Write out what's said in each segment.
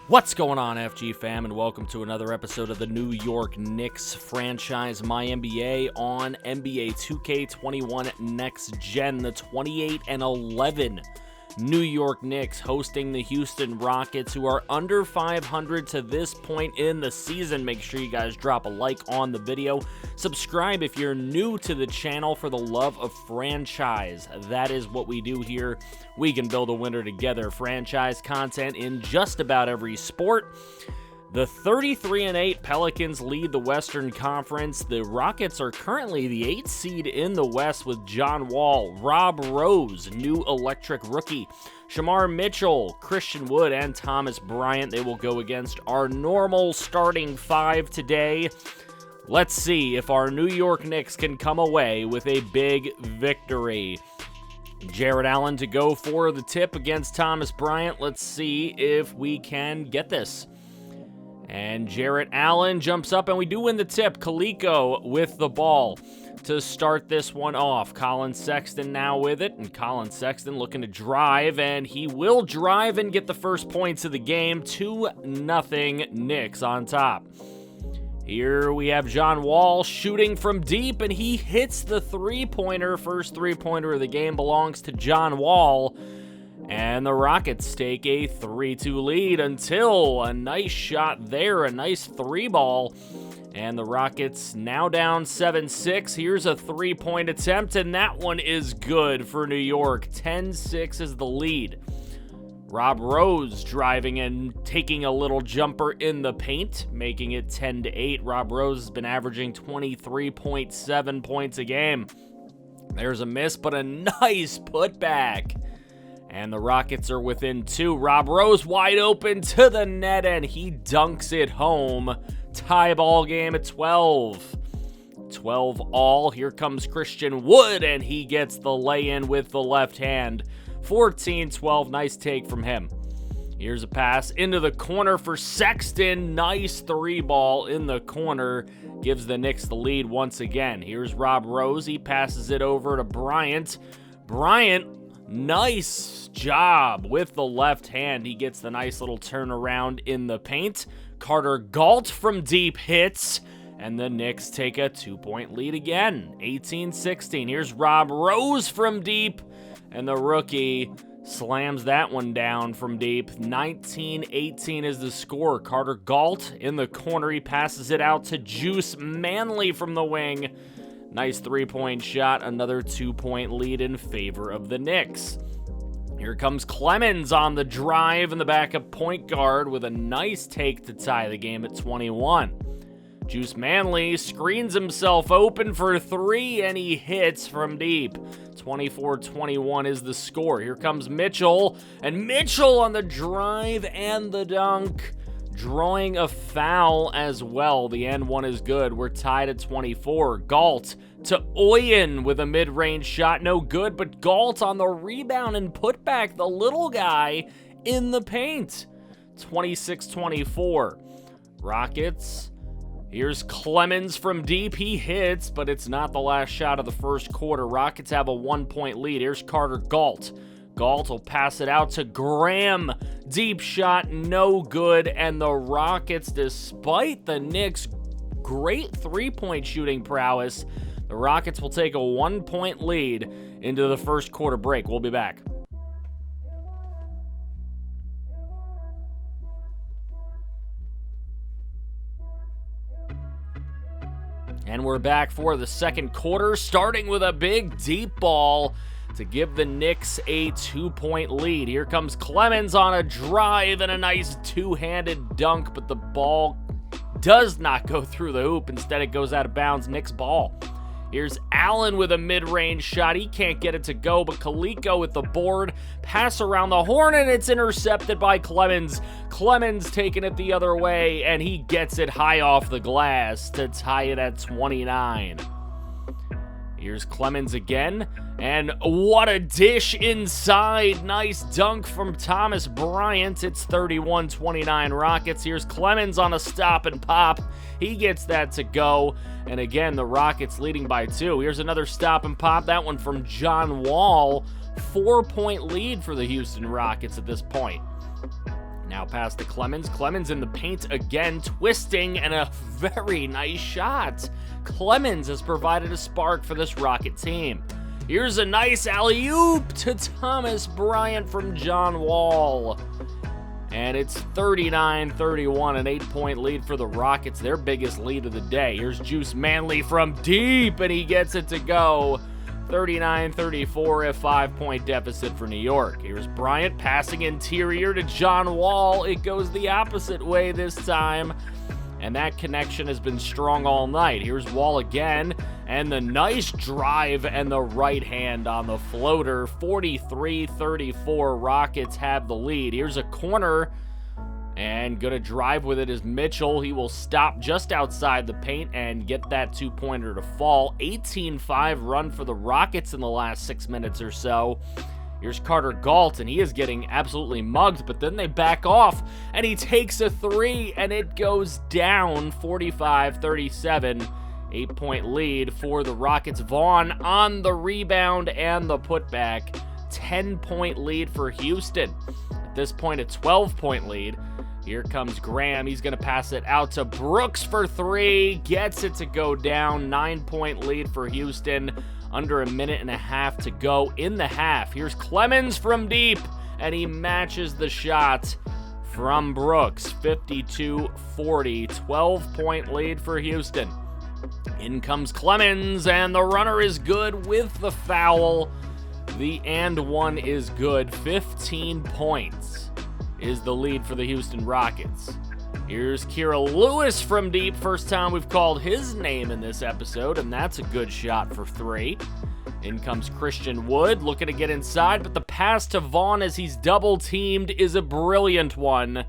What's going on, FG fam, and welcome to another episode of the New York Knicks Franchise MyNBA on NBA2K21 Next Gen. The 28-11 New York Knicks hosting the Houston Rockets, who are under 500 to this point in the season. Make sure you guys drop a like on the video. Subscribe if you're new to the channel for the love of franchise. That is what we do here. We can build a winner together. Franchise content in just about every sport. The 33-8 Pelicans lead the Western Conference. The Rockets are currently the 8th seed in the West with John Wall, Rob Rose, new electric rookie, Shamar Mitchell, Christian Wood, and Thomas Bryant. They will go against our normal starting five today. Let's see if our New York Knicks can come away with a big victory. Jarrett Allen to go for the tip against Thomas Bryant. Let's see if we can get this. And Jarrett Allen jumps up, and we do win the tip. Kaliko with the ball to start this one off. Colin Sexton now with it, and Colin Sexton looking to drive, and he will drive and get the first points of the game. 2-0 Knicks on top. Here we have John Wall shooting from deep, and he hits the three-pointer. First three-pointer of the game belongs to John Wall. And the Rockets take a 3-2 lead until a nice shot there, a nice three ball. And the Rockets now down 7-6. Here's a three-point attempt, and that one is good for New York. 10-6 is the lead. Rob Rose driving and taking a little jumper in the paint, making it 10-8. Rob Rose has been averaging 23.7 points a game. There's a miss, but a nice putback. And the Rockets are within two. Rob Rose wide open to the net, and he dunks it home. Tie ball game at 12. 12 all. Here comes Christian Wood, and he gets the lay-in with the left hand. 14-12. Nice take from him. Here's a pass into the corner for Sexton. Nice three ball in the corner. Gives the Knicks the lead once again. Here's Rob Rose. He passes it over to Bryant. Nice job with the left hand. He gets the nice little turnaround in the paint. Carter Galt from deep hits, and the Knicks take a 2-point lead again. 18-16. Here's Rob Rose from deep, and the rookie slams that one down from deep. 19-18 is the score. Carter Galt in the corner. He passes it out to Juice Manley from the wing. Nice three-point shot, another 2-point lead in favor of the Knicks. Here comes Clemens on the drive in the backup point guard with a nice take to tie the game at 21. Juice Manley screens himself open for three, and he hits from deep. 24-21 is the score. Here comes Mitchell, and Mitchell on the drive and the dunk. Drawing a foul as well. The end one is good. We're tied at 24. Galt to Oyen with a mid-range shot. No good, but Galt on the rebound and put back the little guy in the paint. 26-24. Rockets. Here's Clemens from deep. He hits, but it's not the last shot of the first quarter. Rockets have a 1-point lead. Here's Carter Galt. Galt will pass it out to Graham. Deep shot, no good. And the Rockets, despite the Knicks' great three-point shooting prowess, the Rockets will take a 1-point lead into the first quarter break. We'll be back. And we're back for the second quarter, starting with a big deep ball to give the Knicks a 2-point lead. Here comes Clemens on a drive and a nice two-handed dunk, but the ball does not go through the hoop. Instead, it goes out of bounds. Knicks ball. Here's Allen with a mid-range shot. He can't get it to go, but Kaliko with the board. Pass around the horn, and it's intercepted by Clemens. Clemens taking it the other way, and he gets it high off the glass to tie it at 29. Here's Clemens again, and what a dish inside. Nice dunk from Thomas Bryant. It's 31-29 Rockets. Here's Clemens on a stop and pop. He gets that to go, and again, the Rockets leading by 2. Here's another stop and pop. That one from John Wall. 4-point lead for the Houston Rockets at this point. Now pass to Clemens. Clemens in the paint again, twisting, and a very nice shot. Clemens has provided a spark for this Rocket team. Here's a nice alley-oop to Thomas Bryant from John Wall. And it's 39-31, an 8-point lead for the Rockets, their biggest lead of the day. Here's Juice Manley from deep, and he gets it to go. 39-34, a 5-point deficit for New York. Here's Bryant passing interior to John Wall. It goes the opposite way this time, and that connection has been strong all night. Here's Wall again, and the nice drive and the right hand on the floater. 43-34, Rockets have the lead. Here's a corner, and gonna drive with it is Mitchell. He will stop just outside the paint and get that two-pointer to fall. 18-5 run for the Rockets in the last 6 minutes or so. Here's Carter Galt, and he is getting absolutely mugged, but then they back off, and he takes a three, and it goes down 45-37. 8-point lead for the Rockets. Vaughn on the rebound and the putback. 10-point lead for Houston. At this point, a 12-point lead. Here comes Graham. He's going to pass it out to Brooks for three. Gets it to go down. 9-point lead for Houston. Under a minute and a half to go in the half. Here's Clemens from deep, and he matches the shot from Brooks. 52-40. 12-point lead for Houston. In comes Clemens, and the runner is good with the foul. The and one is good. 15 points is the lead for the Houston Rockets. Here's Kira Lewis from deep. First time we've called his name in this episode, and that's a good shot for three. In comes Christian Wood, looking to get inside, but the pass to Vaughn as he's double-teamed is a brilliant one.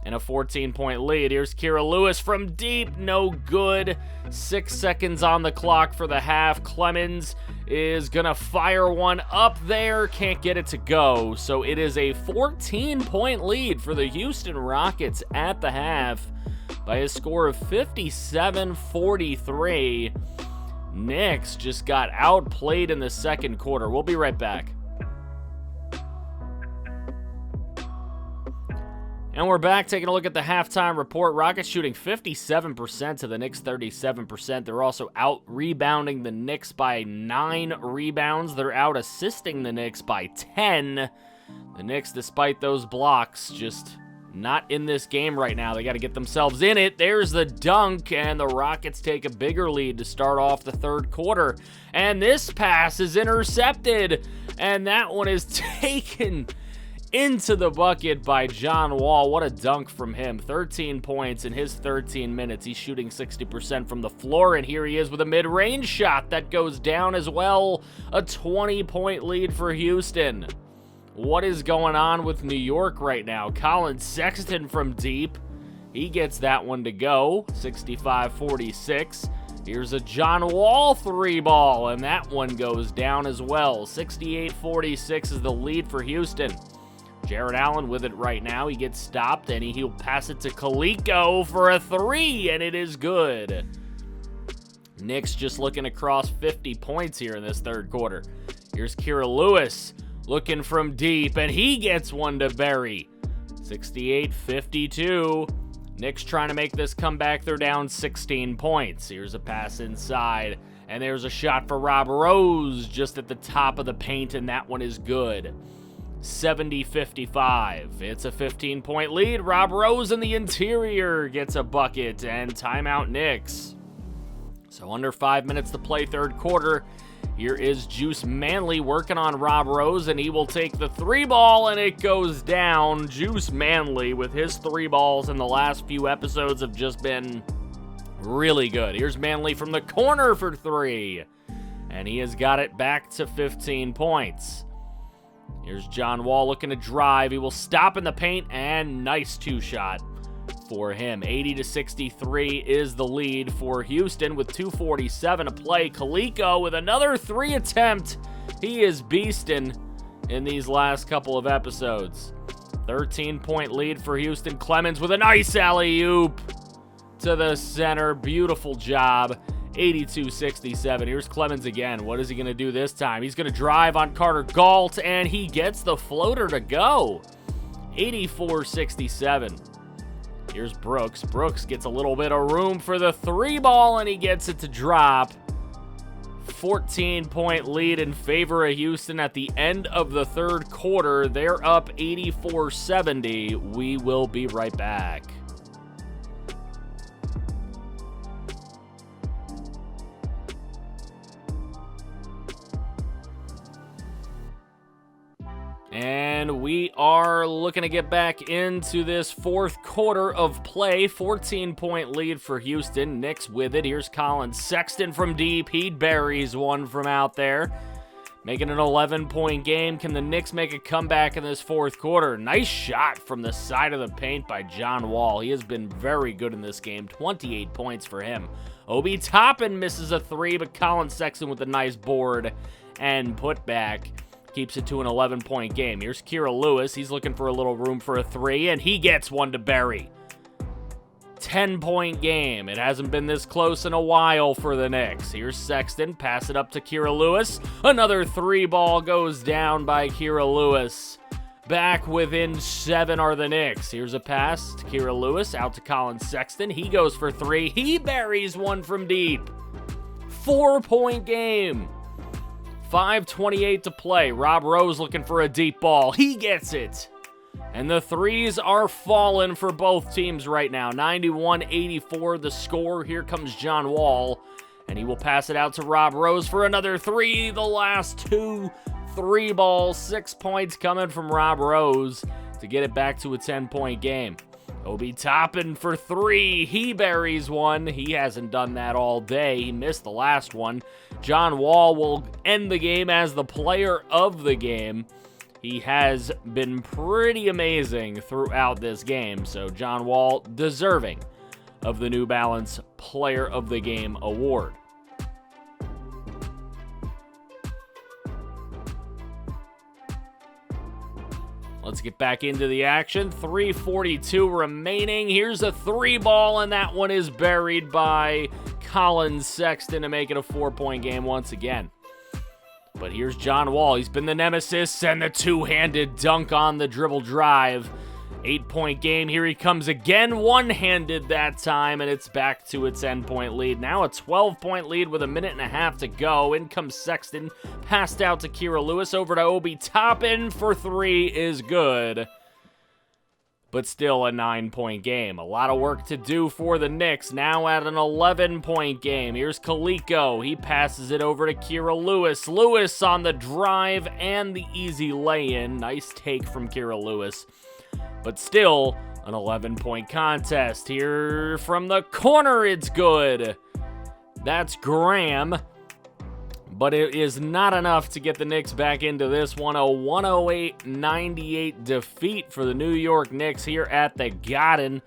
And a 14-point lead. Here's Kira Lewis from deep, no good. 6 seconds on the clock for the half. Clemens is gonna fire one up there, can't get it to go. So it is a 14-point lead for the Houston Rockets at the half by a score of 57-43. Knicks just got outplayed in the second quarter. We'll be right back. And we're back taking a look at the halftime report. Rockets shooting 57% to the Knicks 37%. They're also out-rebounding the Knicks by 9 rebounds. They're out-assisting the Knicks by 10. The Knicks, despite those blocks, just not in this game right now. They got to get themselves in it. There's the dunk, and the Rockets take a bigger lead to start off the third quarter. And this pass is intercepted, and that one is taken into the bucket by John Wall. What a dunk from him. 13 points in his 13 minutes. He's shooting 60% from the floor, and here he is with a mid-range shot that goes down as well. A 20-point lead for Houston. What is going on with New York right now? Colin Sexton from deep. He gets that one to go. 65-46. Here's a John Wall three ball, and that one goes down as well. 68-46 is the lead for Houston. Jared Allen with it right now. He gets stopped, and he'll pass it to Kaliko for a three, and it is good. Knicks just looking across 50 points here in this third quarter. Here's Kira Lewis looking from deep, and he gets one to bury. 68-52. Knicks trying to make this comeback. They're down 16 points. Here's a pass inside, and there's a shot for Rob Rose just at the top of the paint, and that one is good. 70-55. It's a 15-point lead. Rob Rose in the interior gets a bucket, and timeout Knicks. So under 5 minutes to play third quarter. Here is Juice Manley working on Rob Rose, and he will take the three ball, and it goes down. Juice Manley with his three balls in the last few episodes have just been really good. Here's Manley from the corner for three, and he has got it back to 15 points. Here's John Wall looking to drive. He will stop in the paint, and nice two-shot for him. 80-63 is the lead for Houston with 2:47 to play. Kaliko with another three attempt. He is beasting in these last couple of episodes. 13-point lead for Houston. Clemens with a nice alley-oop to the center. Beautiful job. 82-67. Here's Clemens again. What is he going to do this time? He's going to drive on Carter Galt, and he gets the floater to go. 84-67. Here's Brooks. Brooks gets a little bit of room for the three ball, and he gets it to drop. 14-point lead in favor of Houston at the end of the third quarter. They're up 84-70. We will be right back. And we are looking to get back into this fourth quarter of play. 14-point lead for Houston. Knicks with it. Here's Colin Sexton from deep. He buries one from out there, making an 11-point game. Can the Knicks make a comeback in this fourth quarter? Nice shot from the side of the paint by John Wall. He has been very good in this game. 28 points for him. Obi Toppin misses a three, but Colin Sexton with a nice board and putback keeps it to an 11-point game. Here's Kira Lewis. He's looking for a little room for a three, and he gets one to bury. 10-point game. It hasn't been this close in a while for the Knicks. Here's Sexton. Pass it up to Kira Lewis. Another three ball goes down by Kira Lewis. Back within 7 are the Knicks. Here's a pass to Kira Lewis. Out to Colin Sexton. He goes for three. He buries one from deep. 4-point game. 5:28 to play. Rob Rose looking for a deep ball. He gets it. And the threes are falling for both teams right now. 91-84 the score. Here comes John Wall, and he will pass it out to Rob Rose for another three. The last 2 three balls. 6 points coming from Rob Rose to get it back to a 10-point game. Obi Toppin for three. He buries one. He hasn't done that all day. He missed the last one. John Wall will end the game as the player of the game. He has been pretty amazing throughout this game. So John Wall deserving of the New Balance Player of the Game award. Let's get back into the action. 3:42 remaining. Here's a three ball, and that one is buried by Colin Sexton to make it a 4-point game once again. But here's John Wall. He's been the nemesis, and the two-handed dunk on the dribble drive. 8-point game. Here he comes again. One-handed that time, and it's back to a 10-point lead. Now a 12-point lead with a minute and a half to go. In comes Sexton. Passed out to Kira Lewis. Over to Obi Toppin for three is good. But still a 9-point game. A lot of work to do for the Knicks. Now at an 11-point game. Here's Kaliko. He passes it over to Kira Lewis. Lewis on the drive and the easy lay-in. Nice take from Kira Lewis. But still an 11-point contest. Here from the corner, it's good. That's Graham. But it is not enough to get the Knicks back into this one. A 108-98 defeat for the New York Knicks here at the Garden,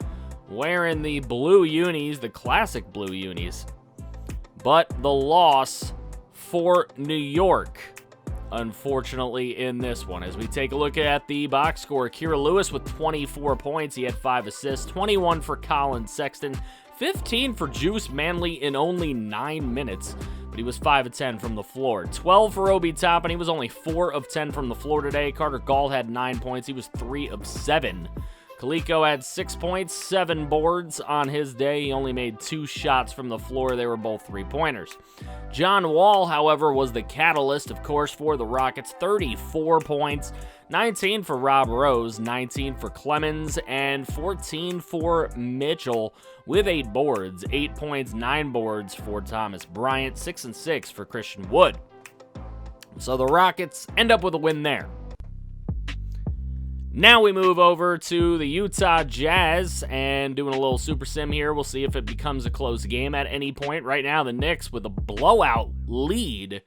wearing the blue unis, the classic blue unis. But the loss for New York, unfortunately, in this one. As we take a look at the box score, Kira Lewis with 24 points. He had 5 assists, 21 for Colin Sexton, 15 for Juice Manley in only 9 minutes. But he was 5 of 10 from the floor. 12 for Obi Toppin. He was only 4 of 10 from the floor today. Carter Gault had 9 points. He was 3 of 7. Kaliko had 6 points, 7 boards on his day. He only made 2 shots from the floor. They were both 3-pointers. John Wall, however, was the catalyst, of course, for the Rockets. 34 points, 19 for Rob Rose, 19 for Clemens, and 14 for Mitchell with 8 boards. 8 points, 9 boards for Thomas Bryant, 6 and 6 for Christian Wood. So the Rockets end up with a win there. Now we move over to the Utah Jazz and doing a little super sim here. We'll see if it becomes a close game at any point. Right now, the Knicks with a blowout lead.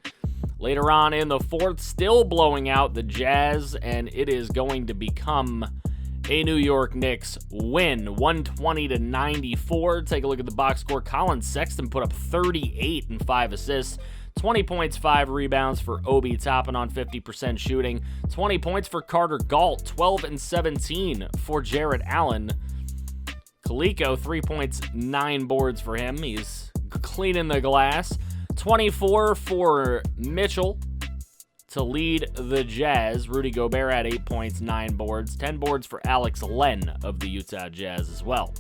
Later on in the fourth, still blowing out the Jazz, and it is going to become a New York Knicks win, 120-94. Take a look at the box score. Colin Sexton put up 38 and 5 assists. 20 points, 5 rebounds for Obi Toppin on 50% shooting. 20 points for Carter Gault. 12 and 17 for Jarrett Allen. Kaliko, 3 points, 9 boards for him. He's cleaning the glass. 24 for Mitchell. to lead the Jazz. Rudy Gobert had 8 points, 9 boards, 10 boards for Alex Len of the Utah Jazz as well.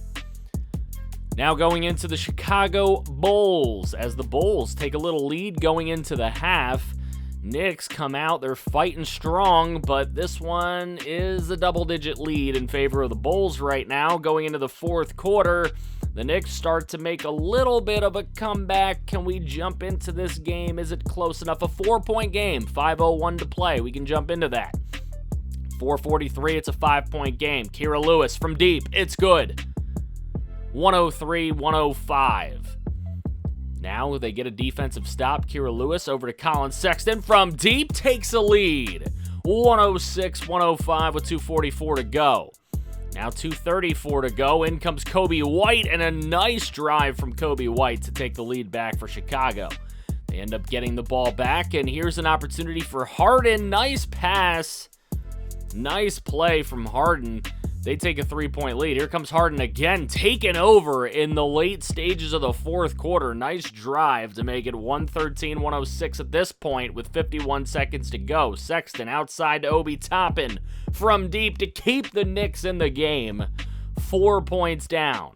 Now going into the Chicago Bulls, as the Bulls take a little lead going into the half. Knicks come out, they're fighting strong, but this one is a double-digit lead in favor of the Bulls right now. Going into the fourth quarter, the Knicks start to make a little bit of a comeback. Can we jump into this game? Is it close enough? A 4-point game, 5:01 to play. We can jump into that. 4:43, it's a 5-point game. Kira Lewis from deep, it's good. 103-105. Now they get a defensive stop. Kira Lewis over to Colin Sexton from deep, takes a lead. 106-105 with 2:44 to go. Now 2:34 to go. In comes Kobe White, and a nice drive from Kobe White to take the lead back for Chicago. They end up getting the ball back, and here's an opportunity for Harden. Nice pass. Nice play from Harden. They take a 3-point lead. Here comes Harden again, taking over in the late stages of the fourth quarter. Nice drive to make it 113-106 at this point with 51 seconds to go. Sexton outside to Obi Toppin from deep to keep the Knicks in the game. 4 points down.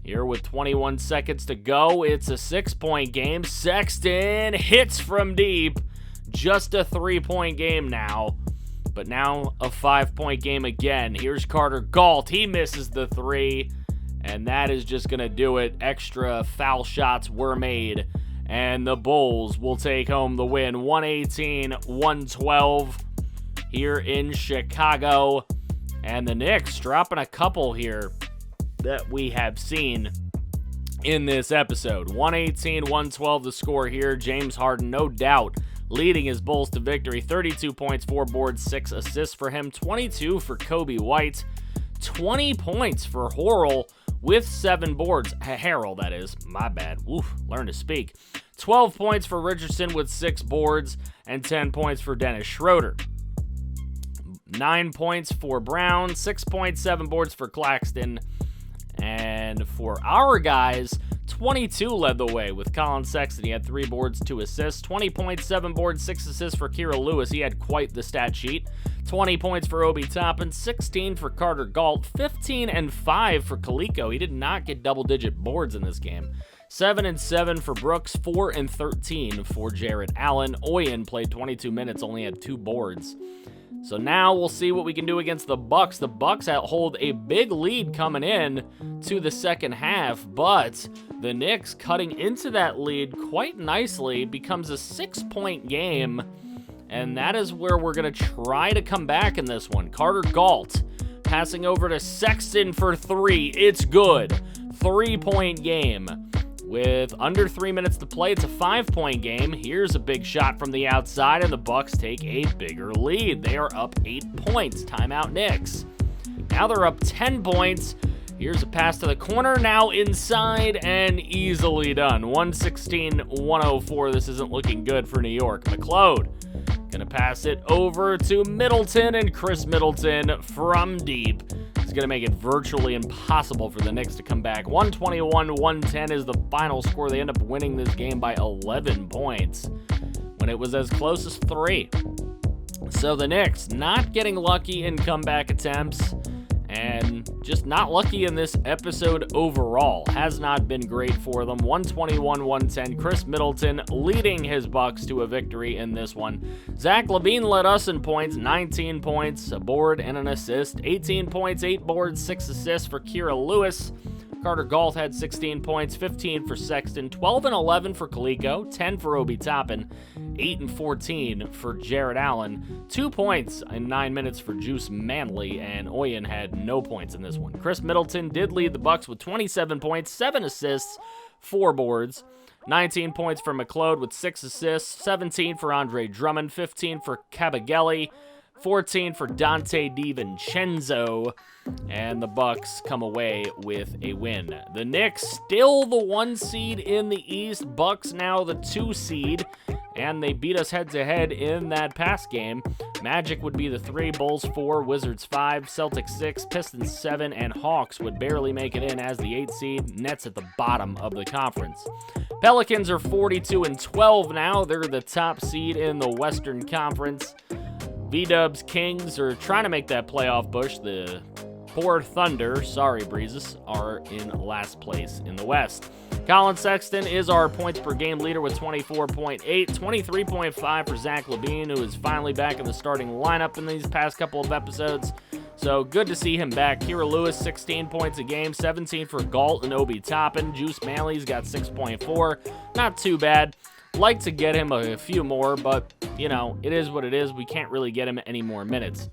Here with 21 seconds to go, it's a 6-point game. Sexton hits from deep. Just a 3-point game now. But now a 5-point game again. Here's Carter Galt. He misses the 3, and that is just going to do it. Extra foul shots were made, and the Bulls will take home the win. 118-112 here in Chicago. And the Knicks dropping a couple here that we have seen in this episode. 118-112 the score here. James Harden, no doubt, leading his Bulls to victory. 32 points, 4 boards, 6 assists for him. 22 for Kobe White. 20 points for Harrell with 7 boards. Harrell, that is. My bad. Oof, learn to speak. 12 points for Richardson with 6 boards, and 10 points for Dennis Schroeder. 9 points for Brown. 6 points, 7 boards for Claxton. And for our guys, 22 led the way with Colin Sexton. He had 3 boards, 2 assists. 20 points, 7 boards, 6 assists for Kira Lewis. He had quite the stat sheet. 20 points for Obi Toppin, 16 for Carter Galt, 15 and 5 for Kaliko. He did not get double-digit boards in this game. 7 and 7 for Brooks, 4 and 13 for Jarrett Allen. Oyen played 22 minutes, only had 2 boards. So now we'll see what we can do against the Bucks. The Bucks hold a big lead coming in to the second half, but the Knicks cutting into that lead quite nicely. It becomes a 6-point game, and that is where we're going to try to come back in this one. Carter Galt passing over to Sexton for 3. It's good. 3-point game. With under 3 minutes to play, it's a 5-point game. Here's a big shot from the outside, and the Bucks take a bigger lead. They are up 8 points. Timeout Knicks. Now they're up 10 points. Here's a pass to the corner, now inside, and easily done. 116-104. This isn't looking good for New York. McLeod gonna pass it over to Middleton, and Chris Middleton from deep is going to make it virtually impossible for the Knicks to come back. 121-110 is the final score. They end up winning this game by 11 points when it was as close as 3. So the Knicks not getting lucky in comeback attempts, and just not lucky in this episode overall. Has not been great for them. 121-110. Chris Middleton leading his Bucks to a victory in this one. Zach LaVine led us in points. 19 points, a board, and an assist. 18 points, 8 boards, 6 assists for Kira Lewis. Carter Galt had 16 points, 15 for Sexton, 12 and 11 for Kaliko, 10 for Obi Toppin, 8 and 14 for Jarrett Allen, 2 points in 9 minutes for Juice Manley, and Oyen had no points in this one. Chris Middleton did lead the Bucks with 27 points, 7 assists, 4 boards, 19 points for McLeod with 6 assists, 17 for Andre Drummond, 15 for Kabageli, 14 for Dante DiVincenzo, and the Bucks come away with a win. The Knicks still the 1 seed in the East, Bucks now the 2 seed. and they beat us head-to-head in that past game. Magic would be the 3, Bulls 4, Wizards 5, Celtics 6, Pistons 7, and Hawks would barely make it in as the 8 seed. Nets at the bottom of the conference. Pelicans are 42-12 now. They're the top seed in the Western Conference. V-Dubs Kings are trying to make that playoff push. The poor Thunder, sorry Breezes, are in last place in the West. Colin Sexton is our points per game leader with 24.8, 23.5 for Zach LaVine, who is finally back in the starting lineup in these past couple of episodes. So good to see him back. Kira Lewis, 16 points a game, 17 for Galt and Obi Toppin. Juice Manley's got 6.4. Not too bad. Like to get him a few more, but, you know, it is what it is. We can't really get him any more minutes.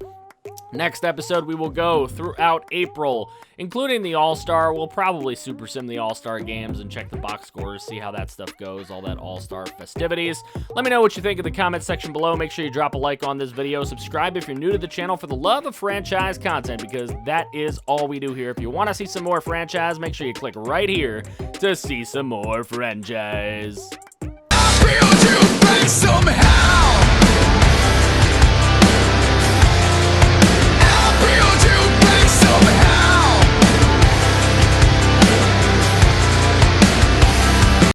Next episode, we will go throughout April, including the All-Star. We'll probably super sim the All-Star games and check the box scores, see how that stuff goes, all that All-Star festivities. Let me know what you think in the comment section below. Make sure you drop a like on this video. Subscribe if you're new to the channel for the love of franchise content, because that is all we do here. If you want to see some more franchise, make sure you click right here to see some more franchise. I feel you break somehow.